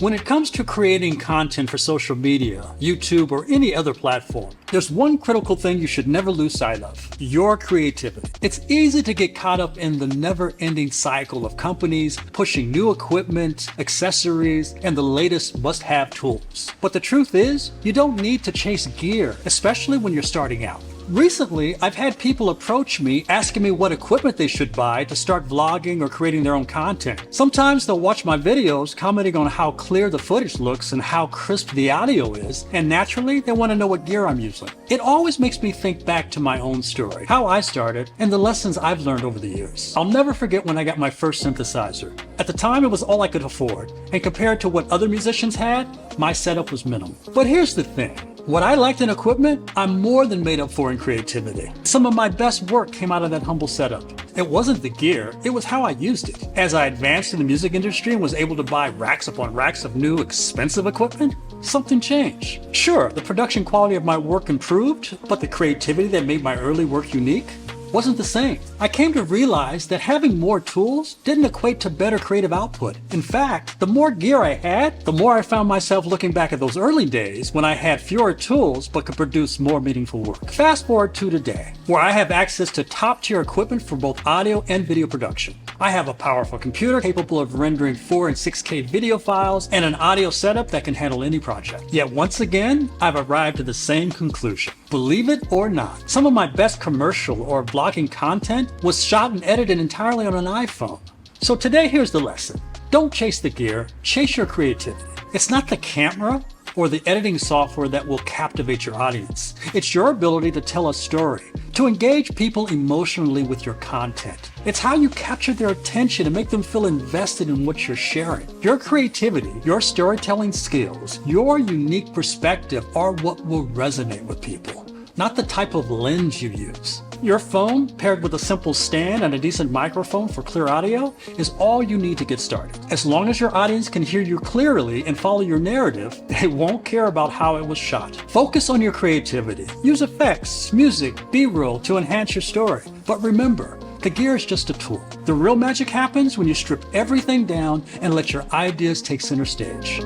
When it comes to creating content for social media, YouTube, or any other platform, there's one critical thing you should never lose sight of: your creativity. It's easy to get caught up in the never-ending cycle of companies pushing new equipment, accessories, and the latest must-have tools. But the truth is, you don't need to chase gear, especially when you're starting out. Recently, I've had people approach me asking me what equipment they should buy to start vlogging or creating their own content. Sometimes they'll watch my videos commenting on how clear the footage looks and how crisp the audio is, and naturally, they want to know what gear I'm using. It always makes me think back to my own story, how I started, and the lessons I've learned over the years. I'll never forget when I got my first synthesizer. At the time, it was all I could afford, and compared to what other musicians had, my setup was minimal. But here's the thing. What I liked in equipment, I'm more than made up for in creativity. Some of my best work came out of that humble setup. It wasn't the gear, it was how I used it. As I advanced in the music industry and was able to buy racks upon racks of new, expensive equipment, something changed. Sure, the production quality of my work improved, but the creativity that made my early work unique wasn't the same. I came to realize that having more tools didn't equate to better creative output. In fact, the more gear I had, the more I found myself looking back at those early days when I had fewer tools but could produce more meaningful work. Fast forward to today, where I have access to top-tier equipment for both audio and video production. I have a powerful computer capable of rendering 4 and 6K video files and an audio setup that can handle any project. Yet once again, I've arrived at the same conclusion. Believe it or not, some of my best commercial or vlogging content was shot and edited entirely on an iPhone. So today, here's the lesson. Don't chase the gear, chase your creativity. It's not the camera or the editing software that will captivate your audience. It's your ability to tell a story, to engage people emotionally with your content. It's how you capture their attention and make them feel invested in what you're sharing. Your creativity, your storytelling skills, your unique perspective are what will resonate with people, not the type of lens you use. Your phone, paired with a simple stand and a decent microphone for clear audio, is all you need to get started. As long as your audience can hear you clearly and follow your narrative, they won't care about how it was shot. Focus on your creativity. Use effects, music, B-roll to enhance your story. But remember, the gear is just a tool. The real magic happens when you strip everything down and let your ideas take center stage.